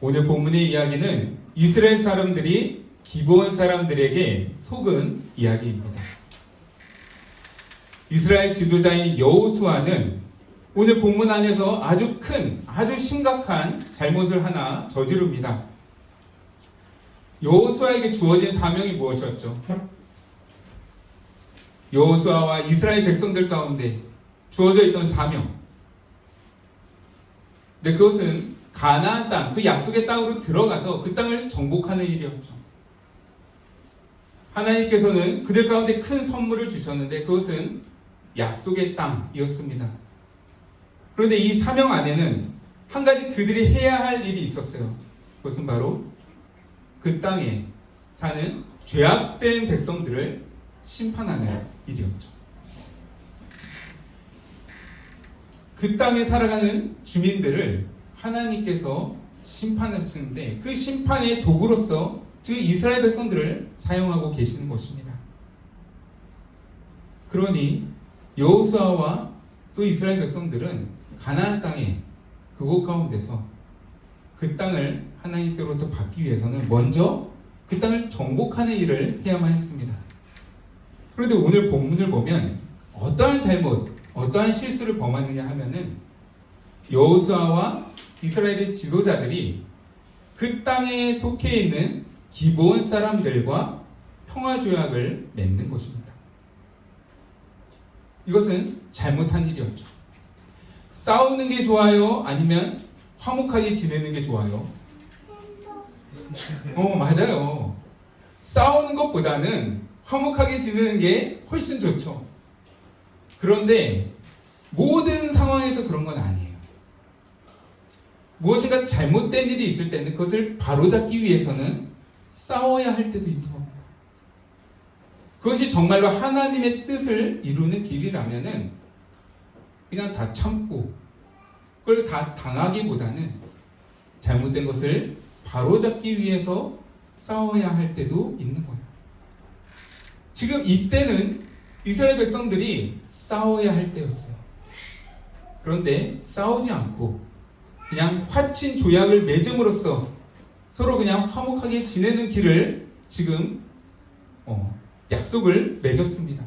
오늘 본문의 이야기는 이스라엘 사람들이 기브온 사람들에게 속은 이야기입니다. 이스라엘 지도자인 여호수아는 오늘 본문 안에서 아주 큰, 아주 심각한 잘못을 하나 저지릅니다. 여호수아에게 주어진 사명이 무엇이었죠? 여호수아와 이스라엘 백성들 가운데 주어져 있던 사명. 근데 그것은 가나안 땅, 그 약속의 땅으로 들어가서 그 땅을 정복하는 일이었죠. 하나님께서는 그들 가운데 큰 선물을 주셨는데 그것은 약속의 땅이었습니다. 그런데 이 사명 안에는 한 가지 그들이 해야 할 일이 있었어요. 그것은 바로 그 땅에 사는 죄악된 백성들을 심판하는 일이었죠. 그 땅에 살아가는 주민들을 하나님께서 심판하시는데 그 심판의 도구로서 즉 이스라엘 백성들을 사용하고 계시는 것입니다. 그러니 여호수아와 또 이스라엘 백성들은 가나안 땅에 그곳 가운데서 그 땅을 하나님께로부터 받기 위해서는 먼저 그 땅을 정복하는 일을 해야만 했습니다. 그런데 오늘 본문을 보면 어떠한 잘못, 어떠한 실수를 범하느냐 하면은 여호수아와 이스라엘의 지도자들이 그 땅에 속해 있는 기브온 사람들과 평화조약을 맺는 것입니다. 이것은 잘못한 일이었죠. 싸우는 게 좋아요? 아니면 화목하게 지내는 게 좋아요? 맞아요. 싸우는 것보다는 화목하게 지내는 게 훨씬 좋죠. 그런데 모든 상황에서 그런 건 아니에요. 무엇인가 잘못된 일이 있을 때는 그것을 바로잡기 위해서는 싸워야 할 때도 있는 겁니다. 그것이 정말로 하나님의 뜻을 이루는 길이라면은 그냥 다 참고 그걸 다 당하기보다는 잘못된 것을 바로잡기 위해서 싸워야 할 때도 있는 거예요. 지금 이때는 이스라엘 백성들이 싸워야 할 때였어요. 그런데 싸우지 않고 그냥 화친 조약을 맺음으로써 서로 그냥 화목하게 지내는 길을 지금 약속을 맺었습니다.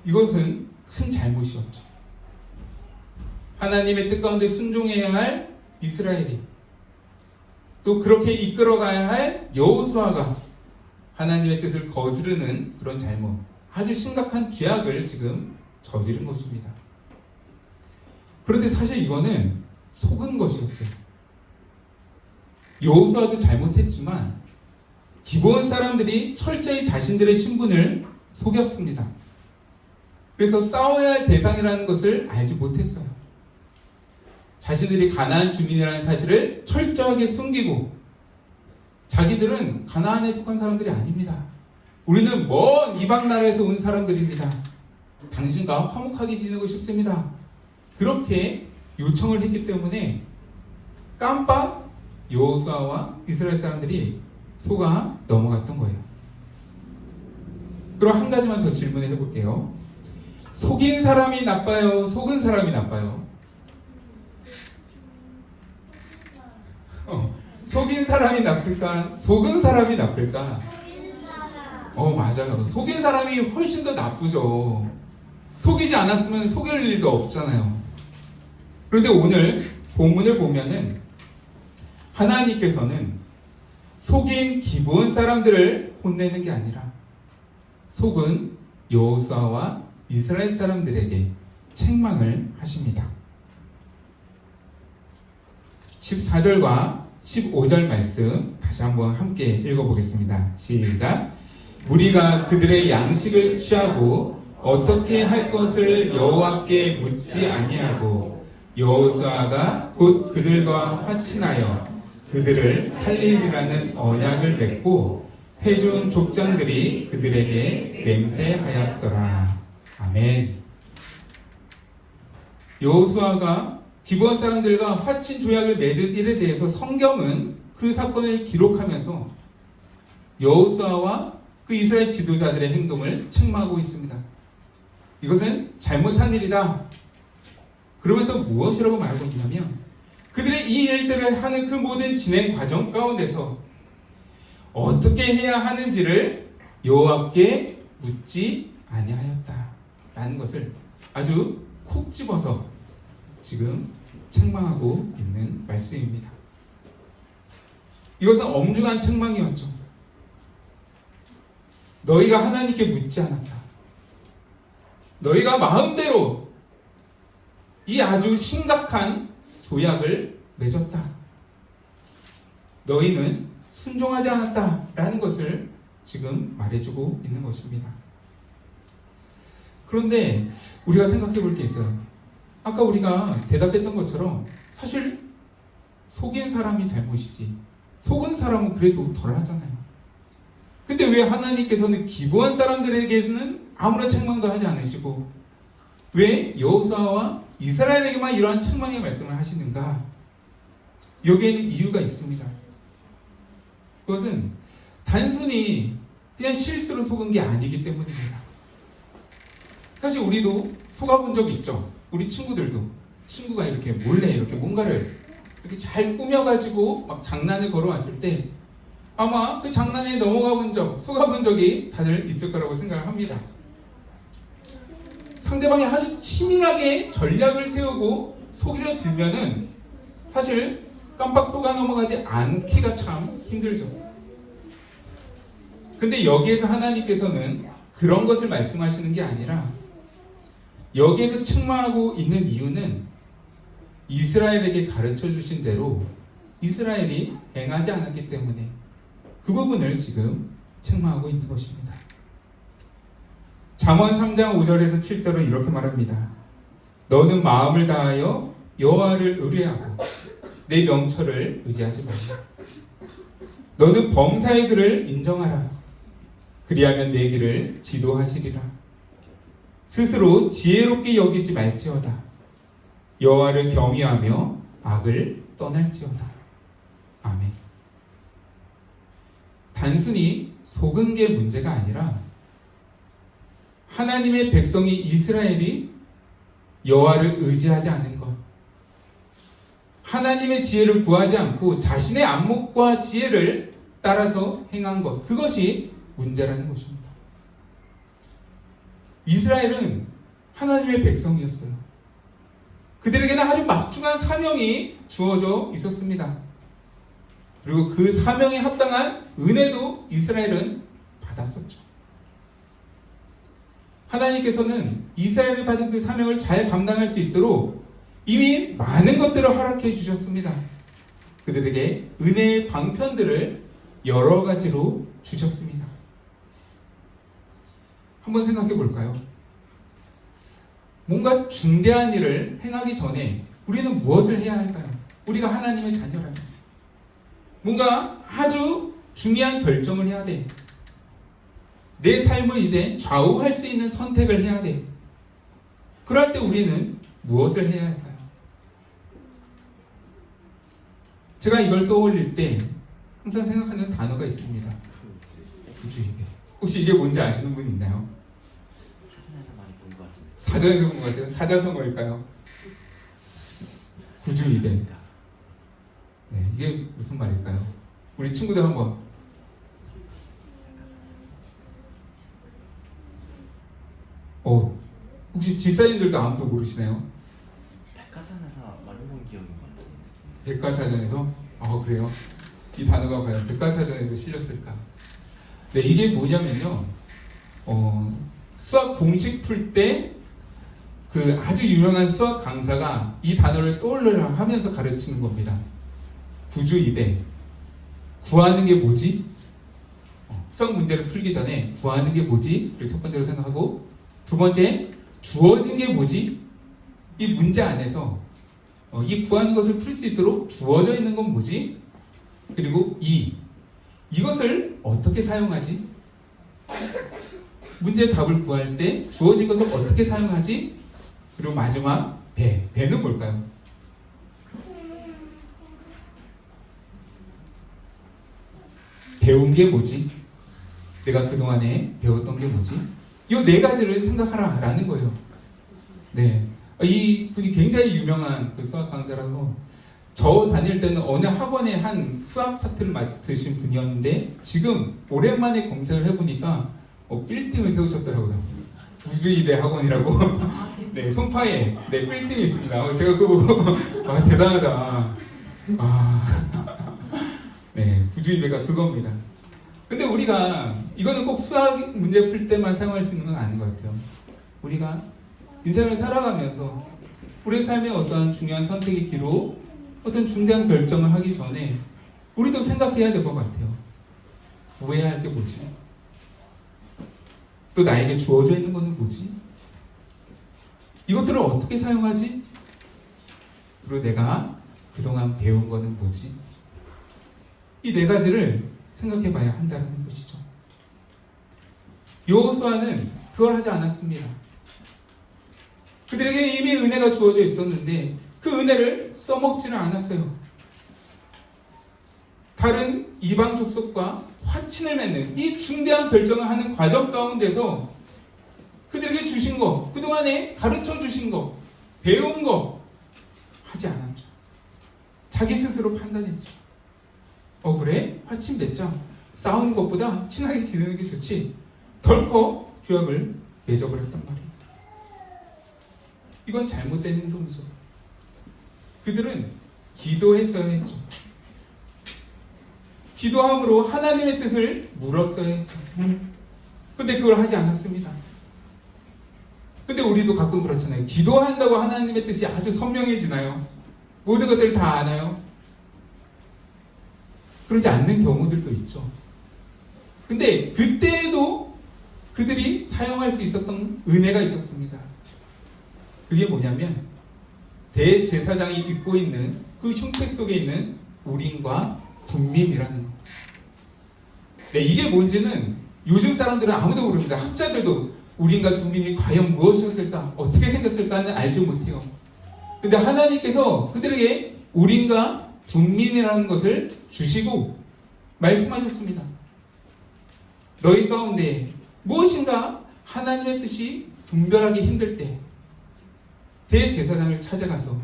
이것은 큰 잘못이었죠. 하나님의 뜻 가운데 순종해야 할 이스라엘이 또 그렇게 이끌어가야 할 여호수아가 하나님의 뜻을 거스르는 그런 잘못, 아주 심각한 죄악을 지금 저지른 것입니다. 그런데 사실 이거는 속은 것이었어요. 여호수아도 잘못했지만 기브온 사람들이 철저히 자신들의 신분을 속였습니다. 그래서 싸워야 할 대상이라는 것을 알지 못했어요. 자신들이 가나안 주민이라는 사실을 철저하게 숨기고 자기들은 가나안에 속한 사람들이 아닙니다. 우리는 먼 이방 나라에서 온 사람들입니다. 당신과 화목하게 지내고 싶습니다. 그렇게 요청을 했기 때문에 깜빡 여호수아와 이스라엘 사람들이 속아 넘어갔던 거예요. 그럼 한 가지만 더 질문을 해볼게요. 속인 사람이 나빠요? 속은 사람이 나빠요? 속인 사람이 나쁠까? 속은 사람이 나쁠까? 맞아요. 속인 사람이 훨씬 더 나쁘죠. 속이지 않았으면 속일 일도 없잖아요. 그런데 오늘 본문을 보면은 하나님께서는 속인 기브온 사람들을 혼내는 게 아니라 속은 여호수아와 이스라엘 사람들에게 책망을 하십니다. 14절과 15절 말씀 다시 한번 함께 읽어보겠습니다. 시작. 무리가 그들의 양식을 취하고 어떻게 할 것을 여호와께 묻지 아니하고 여호수아가 곧 그들과 화친하여 그들을 살리리라는 언약을 맺고 해준 족장들이 그들에게 맹세하였더라. 아멘. 여호수아가 기브온 사람들과 화친 조약을 맺은 일에 대해서 성경은 그 사건을 기록하면서 여호수아와 그 이스라엘 지도자들의 행동을 책망하고 있습니다. 이것은 잘못한 일이다. 그러면서 무엇이라고 말하고 있냐면 그들의 이 일들을 하는 그 모든 진행 과정 가운데서 어떻게 해야 하는지를 여호와께 묻지 아니하였다라는 것을 아주 콕 집어서 지금 책망하고 있는 말씀입니다. 이것은 엄중한 책망이었죠. 너희가 하나님께 묻지 않았다. 너희가 마음대로 이 아주 심각한 조약을 맺었다. 너희는 순종하지 않았다라는 것을 지금 말해주고 있는 것입니다. 그런데 우리가 생각해 볼 게 있어요. 아까 우리가 대답했던 것처럼 사실 속인 사람이 잘못이지 속은 사람은 그래도 덜 하잖아요. 근데 왜 하나님께서는 기부한 사람들에게는 아무런 책망도 하지 않으시고 왜 여호수아와 이스라엘에게만 이러한 책망의 말씀을 하시는가? 여기에는 이유가 있습니다. 그것은 단순히 그냥 실수로 속은 게 아니기 때문입니다. 사실 우리도 속아본 적 있죠. 우리 친구들도 친구가 이렇게 몰래 이렇게 뭔가를 이렇게 잘 꾸며가지고 막 장난을 걸어왔을 때 아마 그 장난에 넘어가 본 적, 속아본 적이 다들 있을 거라고 생각을 합니다. 상대방이 아주 치밀하게 전략을 세우고 속이려 들면은 사실 깜빡 속아 넘어가지 않기가 참 힘들죠. 근데 여기에서 하나님께서는 그런 것을 말씀하시는 게 아니라 여기에서 책망하고 있는 이유는 이스라엘에게 가르쳐 주신 대로 이스라엘이 행하지 않았기 때문에 그 부분을 지금 책망하고 있는 것입니다. 잠언 3장 5절에서 7절은 이렇게 말합니다. 너는 마음을 다하여 여호와를 의뢰하고 내 명철을 의지하지 말라. 너는 범사의 글을 인정하라. 그리하면 내 길을 지도하시리라. 스스로 지혜롭게 여기지 말지어다. 여호와를 경외하며 악을 떠날지어다. 아멘. 단순히 속은 게 문제가 아니라 하나님의 백성이 이스라엘이 여호와를 의지하지 않은 것, 하나님의 지혜를 구하지 않고 자신의 안목과 지혜를 따라서 행한 것, 그것이 문제라는 것입니다. 이스라엘은 하나님의 백성이었어요. 그들에게는 아주 막중한 사명이 주어져 있었습니다. 그리고 그 사명에 합당한 은혜도 이스라엘은 받았었죠. 하나님께서는 이스라엘이 받은 그 사명을 잘 감당할 수 있도록 이미 많은 것들을 허락해 주셨습니다. 그들에게 은혜의 방편들을 여러 가지로 주셨습니다. 한번 생각해 볼까요? 뭔가 중대한 일을 행하기 전에 우리는 무엇을 해야 할까요? 우리가 하나님의 자녀라면 뭔가 아주 중요한 결정을 해야 돼. 내 삶을 이제 좌우할 수 있는 선택을 해야 돼. 그럴 때 우리는 무엇을 해야 할까요? 제가 이걸 떠올릴 때 항상 생각하는 단어가 있습니다. 구주예배. 혹시 이게 뭔지 아시는 분 있나요? 사전에서 많이 본 것 같은데. 사전에서 본 것 같아요. 사자성어일까요? 구주예배. 네, 이게 무슨 말일까요? 우리 친구들 한번. 혹시 집사님들도 아무도 모르시나요? 백과사전에서 많이 본 기억인 것 같은데. 백과사전에서? 그래요? 이 단어가 과연 백과사전에도 실렸을까? 네, 이게 뭐냐면요. 수학 공식 풀 때 그 아주 유명한 수학 강사가 이 단어를 떠올려라 하면서 가르치는 겁니다. 구주이대. 구하는 게 뭐지? 수학 문제를 풀기 전에 구하는 게 뭐지? 를 첫 번째로 생각하고, 두 번째, 주어진 게 뭐지? 이 문제 안에서 이 구하는 것을 풀 수 있도록 주어져 있는 건 뭐지? 그리고 이것을 어떻게 사용하지? 문제 답을 구할 때 주어진 것을 어떻게 사용하지? 그리고 마지막 배는 뭘까요? 배운 게 뭐지? 내가 그동안에 배웠던 게 뭐지? 이 네 가지를 생각하라라는 거예요. 네, 이 분이 굉장히 유명한 그 수학 강사라서 저 다닐 때는 어느 학원의 한 수학 파트를 맡으신 분이었는데 지금 오랜만에 검색을 해보니까 빌딩을 세우셨더라고요. 우주입의 학원이라고. 네, 송파에 네, 빌딩이 있습니다. 제가 그거 보고 와, 대단하다. 네, 우주입회가 그겁니다. 근데 우리가 이거는 꼭 수학 문제 풀 때만 사용할 수 있는 건 아닌 것 같아요. 우리가 인생을 살아가면서 우리의 삶의 어떠한 중요한 선택의 기로 어떤 중대한 결정을 하기 전에 우리도 생각해야 될 것 같아요. 구해야 할 게 뭐지? 또 나에게 주어져 있는 것은 뭐지? 이것들을 어떻게 사용하지? 그리고 내가 그동안 배운 것은 뭐지? 이 네 가지를 생각해 봐야 한다는 것이죠. 여호수아는 그걸 하지 않았습니다. 그들에게 이미 은혜가 주어져 있었는데 그 은혜를 써먹지는 않았어요. 다른 이방 족속과 화친을 맺는 이 중대한 결정을 하는 과정 가운데서 그들에게 주신 거, 그동안에 가르쳐 주신 거, 배운 거 하지 않았죠. 자기 스스로 판단했죠. 그래? 화친 맺자. 싸우는 것보다 친하게 지내는 게 좋지. 덜컥 규약을 맺어버렸단 말이에요. 이건 잘못된 행동이죠. 그들은 기도했어야 했죠. 기도함으로 하나님의 뜻을 물었어야 했죠. 근데 그걸 하지 않았습니다. 근데 우리도 가끔 그렇잖아요. 기도한다고 하나님의 뜻이 아주 선명해지나요? 모든 것들을 다 아나요? 그러지 않는 경우들도 있죠. 근데 그때에도 그들이 사용할 수 있었던 은혜가 있었습니다. 그게 뭐냐면 대제사장이 입고 있는 그 흉패 속에 있는 우림과 둠밈이라는 거. 네, 이게 뭔지는 요즘 사람들은 아무도 모릅니다. 학자들도 우림과 둠밈이 과연 무엇이었을까, 어떻게 생겼을까는 알지 못해요. 근데 하나님께서 그들에게 우림과 둠밈이라는 것을 주시고 말씀하셨습니다. 너희 가운데 무엇인가 하나님의 뜻이 분별하기 힘들 때 대제사장을 찾아가서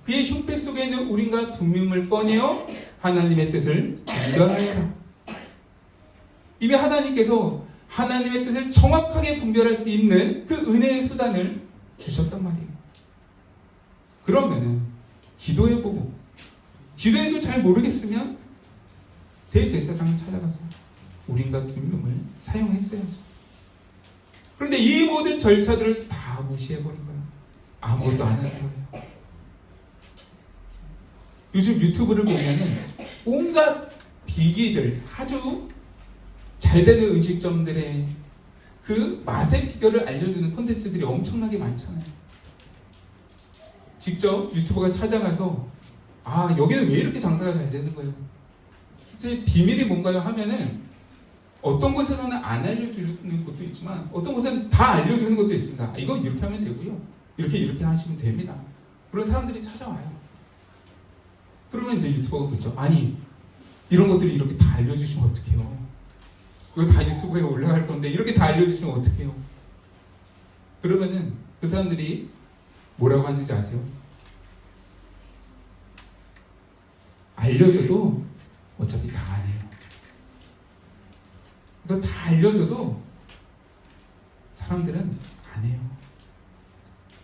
그의 흉패 속에 있는 우림과 둠밈을 꺼내어 하나님의 뜻을 분별하여라. 이미 하나님께서 하나님의 뜻을 정확하게 분별할 수 있는 그 은혜의 수단을 주셨단 말이에요. 그러면은 기도해보고 기도해도 잘 모르겠으면 대제사장을 찾아가서 우림과 둠밈을 사용했어야죠. 그런데 이 모든 절차들을 다 무시해버린 거예요. 아무것도 안 하는 거예요. 요즘 유튜브를 보면은 온갖 비기들, 아주 잘 되는 음식점들의 그 맛의 비결을 알려주는 콘텐츠들이 엄청나게 많잖아요. 직접 유튜버가 찾아가서 여기는 왜 이렇게 장사가 잘 되는 거예요? 실제 비밀이 뭔가요? 하면은 어떤 곳에서는 안 알려주는 것도 있지만 어떤 곳에는 다 알려주는 것도 있습니다. 이건 이렇게 하면 되고요. 이렇게 하시면 됩니다. 그런 사람들이 찾아와요. 그러면 이제 유튜버가 그렇죠. 아니 이런 것들을 이렇게 다 알려주시면 어떡해요? 이거 다 유튜브에 올라갈 건데 이렇게 다 알려주시면 어떡해요? 그러면은 그 사람들이 뭐라고 하는지 아세요? 알려줘도 어차피 다 안 해요. 이거 다 알려줘도 사람들은 안 해요.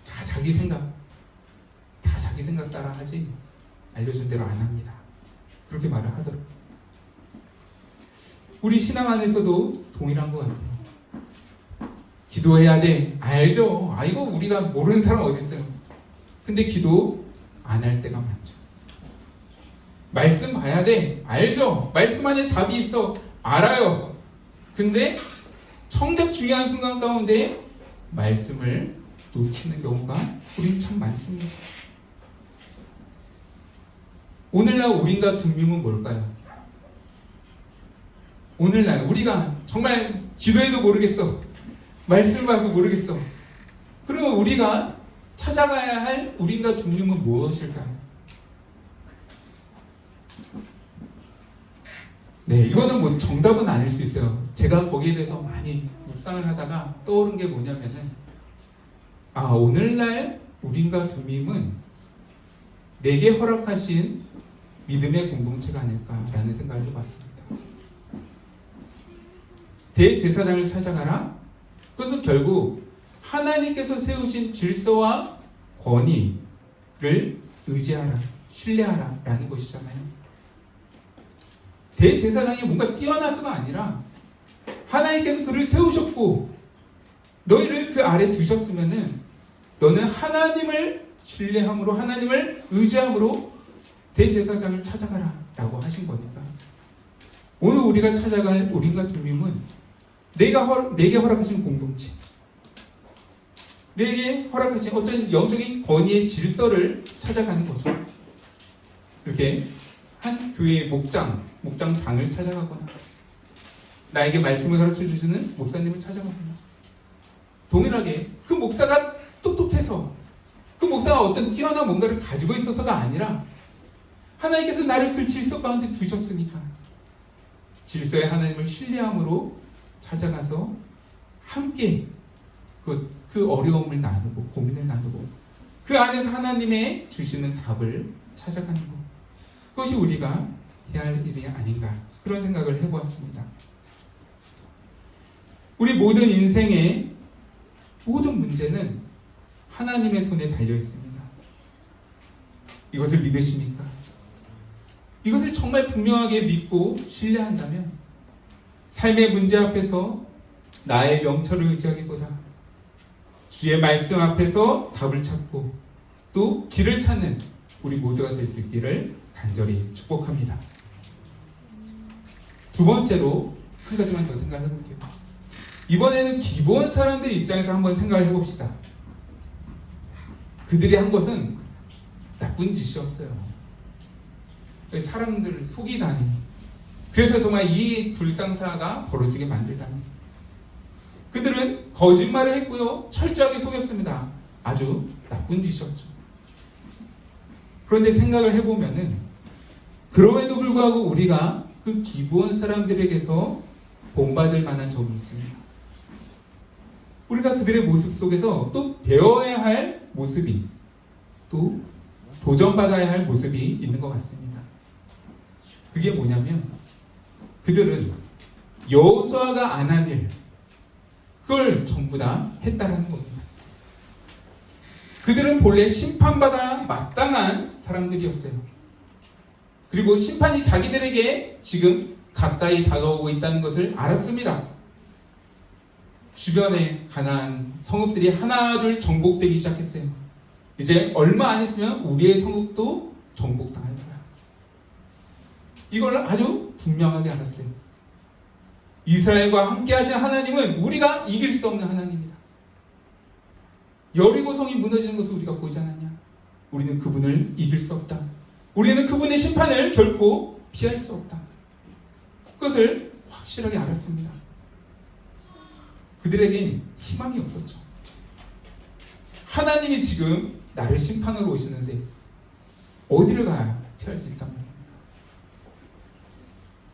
다 자기 생각 따라 하지 알려준 대로 안 합니다. 그렇게 말을 하더라고요. 우리 신앙 안에서도 동일한 것 같아요. 기도해야 돼. 알죠. 이거 우리가 모르는 사람 어디 있어요. 근데 기도 안 할 때가 많죠. 말씀 봐야 돼. 알죠. 말씀 안에 답이 있어. 알아요. 근데 정작 중요한 순간 가운데 말씀을 놓치는 경우가 우린 참 많습니다. 오늘날 우림과 둠밈은 뭘까요? 오늘날 우리가 정말 기도해도 모르겠어. 말씀 봐도 모르겠어. 그러면 우리가 찾아가야 할 우림과 둠밈은 무엇일까요? 네, 이거는 뭐 정답은 아닐 수 있어요. 제가 거기에 대해서 많이 묵상을 하다가 떠오른 게 뭐냐면은 오늘날 우림과 둠밈은 내게 허락하신 믿음의 공동체가 아닐까라는 생각을 해봤습니다. 대제사장을 찾아가라? 그것은 결국 하나님께서 세우신 질서와 권위를 의지하라, 신뢰하라 라는 것이잖아요. 대제사장이 뭔가 뛰어나서가 아니라 하나님께서 그를 세우셨고 너희를 그 아래 두셨으면은 너는 하나님을 신뢰함으로, 하나님을 의지함으로 대제사장을 찾아가라 라고 하신 거니까 오늘 우리가 찾아갈 우리가 주님은 내게 허락하신 공동체, 내게 허락하신 어떤 영적인 권위의 질서를 찾아가는 거죠. 이렇게 한 교회의 목장장을 찾아가거나 나에게 말씀을 가르쳐 주시는 목사님을 찾아가거나 동일하게 그 목사가 똑똑해서 그 목사가 어떤 뛰어난 뭔가를 가지고 있어서가 아니라 하나님께서 나를 그 질서 가운데 두셨으니까 질서의 하나님을 신뢰함으로 찾아가서 함께 그 어려움을 나누고 고민을 나누고 그 안에서 하나님의 주시는 답을 찾아가는 것, 그것이 우리가 해야 할 일이 아닌가, 그런 생각을 해보았습니다. 우리 모든 인생의 모든 문제는 하나님의 손에 달려 있습니다. 이것을 믿으십니까? 이것을 정말 분명하게 믿고 신뢰한다면 삶의 문제 앞에서 나의 명철을 의지하기보다 주의 말씀 앞에서 답을 찾고 또 길을 찾는 우리 모두가 될 수 있기를 간절히 축복합니다. 두 번째로 한 가지만 더 생각해 볼게요. 이번에는 기본 사람들 입장에서 한번 생각을 해봅시다. 그들이 한 것은 나쁜 짓이었어요. 사람들을 속이다니, 그래서 정말 이 불상사가 벌어지게 만들다니. 그들은 거짓말을 했고요, 철저하게 속였습니다. 아주 나쁜 짓이었죠. 그런데 생각을 해보면은 그럼에도 불구하고 우리가 그 기본 사람들에게서 본받을 만한 점이 있습니다. 우리가 그들의 모습 속에서 또 배워야 할 모습이, 또 도전받아야 할 모습이 있는 것 같습니다. 그게 뭐냐면 그들은 여호수아가 안 한 일, 그걸 전부 다 했다라는 겁니다. 그들은 본래 심판받아 마땅한 사람들이었어요. 그리고 심판이 자기들에게 지금 가까이 다가오고 있다는 것을 알았습니다. 주변에 가나안 성읍들이 하나둘 정복되기 시작했어요. 이제 얼마 안 있으면 우리의 성읍도 정복당할 거야. 이걸 아주 분명하게 알았어요. 이스라엘과 함께 하신 하나님은 우리가 이길 수 없는 하나님입니다. 여리고 성이 무너지는 것을 우리가 보지 않았냐? 우리는 그분을 이길 수 없다. 우리는 그분의 심판을 결코 피할 수 없다. 그것을 확실하게 알았습니다. 그들에겐 희망이 없었죠. 하나님이 지금 나를 심판하러 오시는데 어디를 가야 피할 수 있단 말입니까?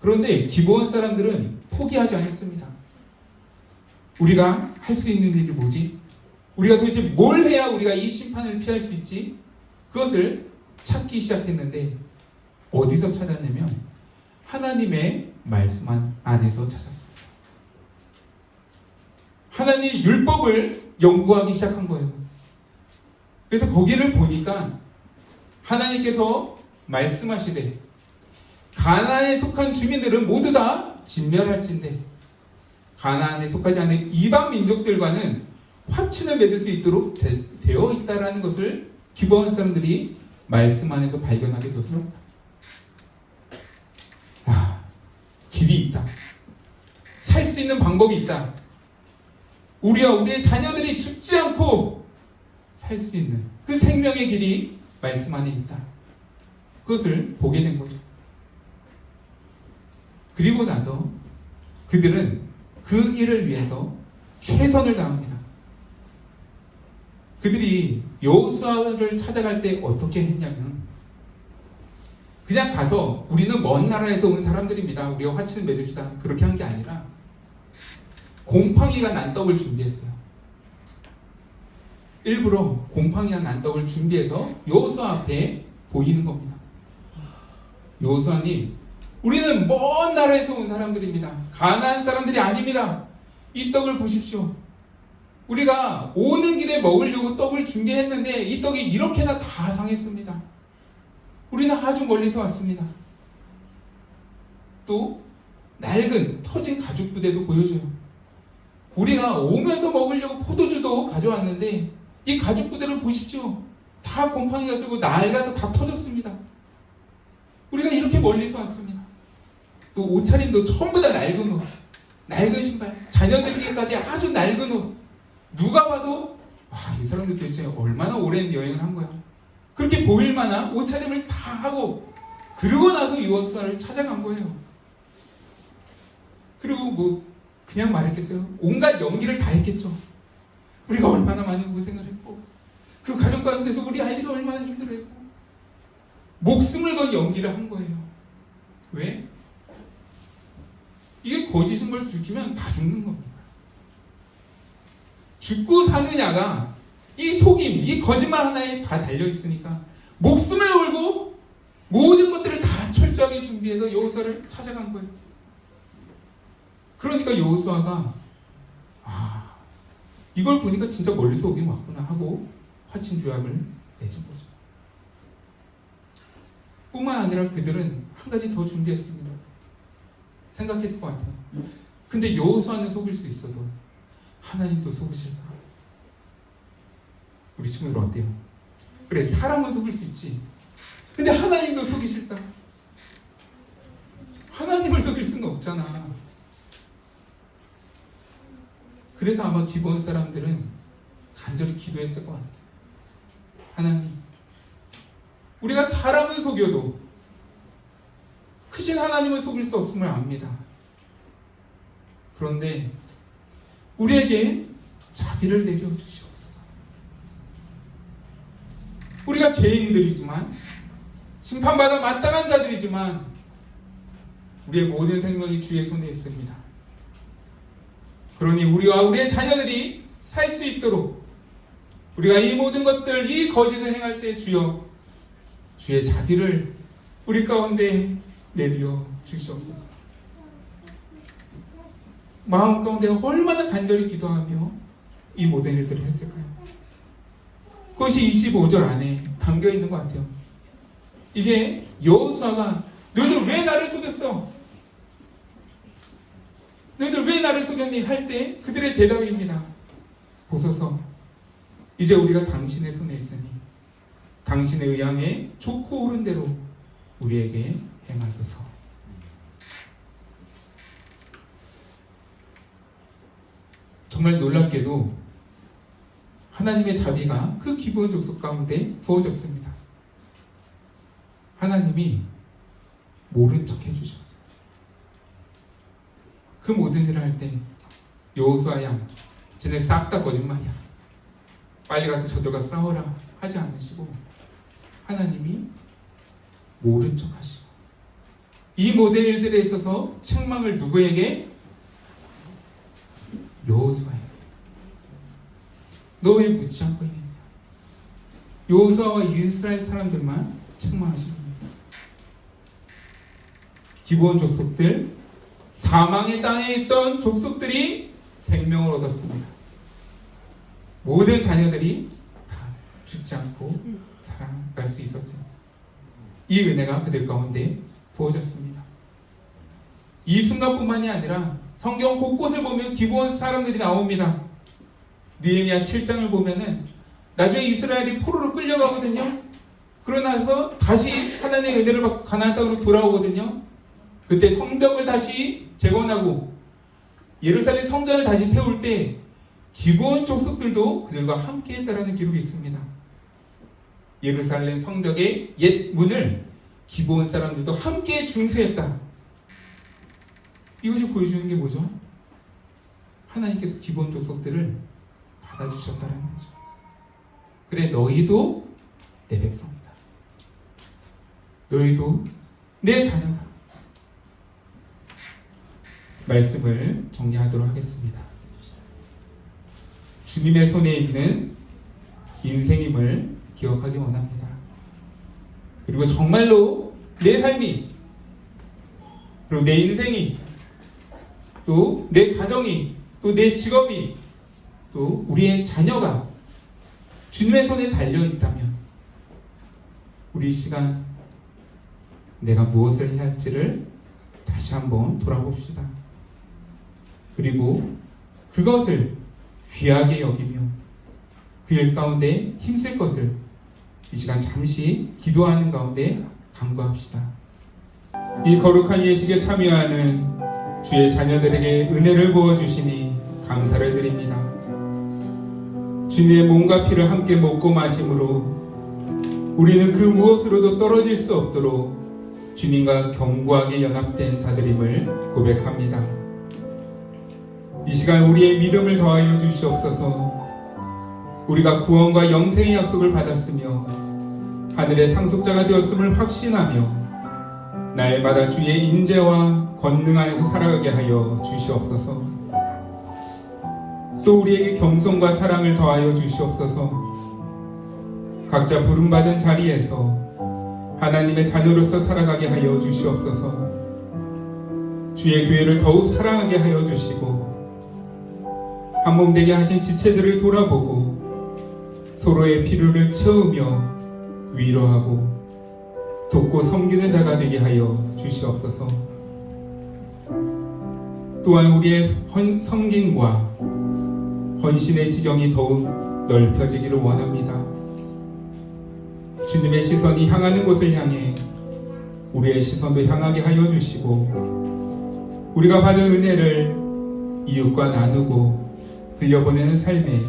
그런데 기브온 사람들은 포기하지 않았습니다. 우리가 할 수 있는 일이 뭐지? 우리가 도대체 뭘 해야 우리가 이 심판을 피할 수 있지? 그것을 찾기 시작했는데 어디서 찾았냐면 하나님의 말씀 안에서 찾았습니다. 하나님의 율법을 연구하기 시작한 거예요. 그래서 거기를 보니까 하나님께서 말씀하시되 가나안에 속한 주민들은 모두 다 진멸할진대 가나안에 속하지 않은 이방 민족들과는 화친을 맺을 수 있도록 되어 있다라는 것을 기브온 사람들이 말씀 안에서 발견하게 되었습니다. 길이 있다. 살 수 있는 방법이 있다. 우리와 우리의 자녀들이 죽지 않고 살 수 있는 그 생명의 길이 말씀 안에 있다. 그것을 보게 된 거죠. 그리고 나서 그들은 그 일을 위해서 최선을 다합니다. 그들이 여호수아를 찾아갈 때 어떻게 했냐면 그냥 가서 우리는 먼 나라에서 온 사람들입니다. 우리가 화친을 맺읍시다. 그렇게 한 게 아니라 곰팡이가 난 떡을 준비했어요. 일부러 곰팡이가 난 떡을 준비해서 여호수아 앞에 보이는 겁니다. 여호수아님, 우리는 먼 나라에서 온 사람들입니다. 가나안 사람들이 아닙니다. 이 떡을 보십시오. 우리가 오는 길에 먹으려고 떡을 준비했는데 이 떡이 이렇게나 다 상했습니다. 우리는 아주 멀리서 왔습니다. 또 낡은 터진 가죽 부대도 보여줘요. 우리가 오면서 먹으려고 포도주도 가져왔는데 이 가죽 부대를 보십시오. 다 곰팡이가 쓰고 낡아서 다 터졌습니다. 우리가 이렇게 멀리서 왔습니다. 또 옷차림도 전부 다 낡은 옷, 낡은 신발, 자녀들에게까지 아주 낡은 옷. 누가 봐도 이 사람들 도대체 얼마나 오랜 여행을 한 거야. 그렇게 보일 만한 옷차림을 다 하고 그러고 나서 여호수아를 찾아간 거예요. 그리고 그냥 말했겠어요? 온갖 연기를 다 했겠죠. 우리가 얼마나 많은 고생을 했고 그 가족 가운데서 우리 아이들이 얼마나 힘들어했고 목숨을 건 연기를 한 거예요. 왜? 이게 거짓인 걸 들키면 다 죽는 겁니다. 죽고 사느냐가 이 속임, 이 거짓말 하나에 다 달려있으니까 목숨을 걸고 모든 것들을 다 철저하게 준비해서 여호수아를 찾아간 거예요. 그러니까 여호수아가 이걸 보니까 진짜 멀리서 오긴 왔구나 하고 화친조약을 맺은 거죠. 뿐만 아니라 그들은 한 가지 더 준비했습니다. 생각했을 것 같아요. 근데 여호수아는 속일 수 있어도 하나님도 속으실까? 우리 친구들 어때요? 그래, 사람은 속일 수 있지. 근데 하나님도 속이실까? 하나님을 속일 수는 없잖아. 그래서 아마 기브온 사람들은 간절히 기도했을 것 같아요. 하나님, 우리가 사람은 속여도 크신 하나님을 속일 수 없음을 압니다. 그런데 우리에게 자비를 내려주시옵소서. 우리가 죄인들이지만 심판받아 마땅한 자들이지만 우리의 모든 생명이 주의 손에 있습니다. 그러니 우리와 우리의 자녀들이 살 수 있도록 우리가 이 모든 것들, 이 거짓을 행할 때 주여 주의 자비를 우리 가운데 내려 주시옵소서. 마음 가운데 얼마나 간절히 기도하며 이 모든 일들을 했을까요? 그것이 25절 안에 담겨 있는 것 같아요. 이게 여호수아가 너희들 왜 나를 속였어? 너희들 왜 나를 속였니? 할 때 그들의 대답입니다. 보소서, 이제 우리가 당신의 손에 있으니 당신의 의향에 좋고 옳은 대로 우리에게 행하소서. 정말 놀랍게도 하나님의 자비가 그 기브온 족속 가운데 부어졌습니다. 하나님이 모른 척 해주셨어요. 그 모든 일을 할 때 여호수아야, 쟤네 싹 다 거짓말이야, 빨리 가서 저들과 싸워라 하지 않으시고 하나님이 모른 척 하시고 이 모든 일들에 있어서 책망을 누구에게? 여호수아에게. 너 왜 묻지 않고 있느냐? 여호수아와 이스라엘 사람들만 책망하신 겁니다. 기브온 족속들, 사망의 땅에 있던 족속들이 생명을 얻었습니다. 모든 자녀들이 다 죽지 않고 살아날 수 있었습니다. 이 은혜가 그들 가운데 부어졌습니다. 이 순간뿐만이 아니라 성경 곳곳을 보면 기브온 사람들이 나옵니다. 느헤미야 7장을 보면은 나중에 이스라엘이 포로로 끌려가거든요. 그러고 나서 다시 하나님의 은혜를 받고 가나안 땅으로 돌아오거든요. 그때 성벽을 다시 재건하고 예루살렘 성전을 다시 세울 때 기브온 족속들도 그들과 함께 했다라는 기록이 있습니다. 예루살렘 성벽의 옛 문을 기브온 사람들도 함께 중수했다. 이것이 보여주는 게 뭐죠? 하나님께서 기브온 족속들을 받아주셨다는 거죠. 그래, 너희도 내 백성이다. 너희도 내 자녀다. 말씀을 정리하도록 하겠습니다. 주님의 손에 있는 인생임을 기억하기 원합니다. 그리고 정말로 내 삶이, 그리고 내 인생이, 또 내 가정이, 또 내 직업이, 또 우리의 자녀가 주님의 손에 달려있다면 우리 이 시간 내가 무엇을 해야 할지를 다시 한번 돌아봅시다. 그리고 그것을 귀하게 여기며 그 일 가운데 힘쓸 것을 이 시간 잠시 기도하는 가운데 간구합시다. 이 거룩한 예식에 참여하는 주의 자녀들에게 은혜를 부어주시니 감사를 드립니다. 주님의 몸과 피를 함께 먹고 마심으로 우리는 그 무엇으로도 떨어질 수 없도록 주님과 견고하게 연합된 자들임을 고백합니다. 이 시간 우리의 믿음을 더하여 주시옵소서. 우리가 구원과 영생의 약속을 받았으며 하늘의 상속자가 되었음을 확신하며 날마다 주의 인재와 권능 안에서 살아가게 하여 주시옵소서. 또 우리에게 겸손과 사랑을 더하여 주시옵소서. 각자 부름받은 자리에서 하나님의 자녀로서 살아가게 하여 주시옵소서. 주의 교회를 더욱 사랑하게 하여 주시고 한몸 되게 하신 지체들을 돌아보고 서로의 필요를 채우며 위로하고 돕고 섬기는 자가 되게 하여 주시옵소서. 또한 우리의 섬김과 헌신의 지경이 더욱 넓혀지기를 원합니다. 주님의 시선이 향하는 곳을 향해 우리의 시선도 향하게 하여 주시고 우리가 받은 은혜를 이웃과 나누고 흘려보내는 삶에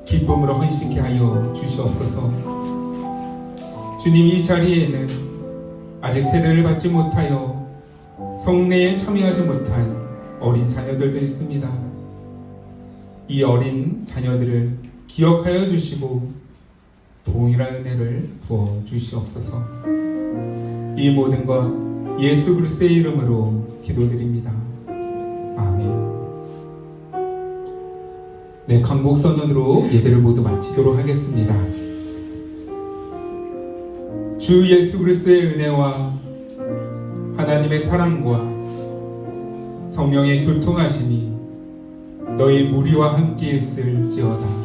기쁨으로 헌신케 하여 주시옵소서. 주님, 이 자리에는 아직 세례를 받지 못하여 성례에 참여하지 못한 어린 자녀들도 있습니다. 이 어린 자녀들을 기억하여 주시고 동일한 은혜를 부어 주시옵소서. 이 모든 것 예수 그리스도의 이름으로 기도드립니다. 아멘. 네, 강복 선언으로 예배를 모두 마치도록 하겠습니다. 주 예수 그리스도의 은혜와 하나님의 사랑과 성령의 교통하심이 너희 무리와 함께 있을지어다.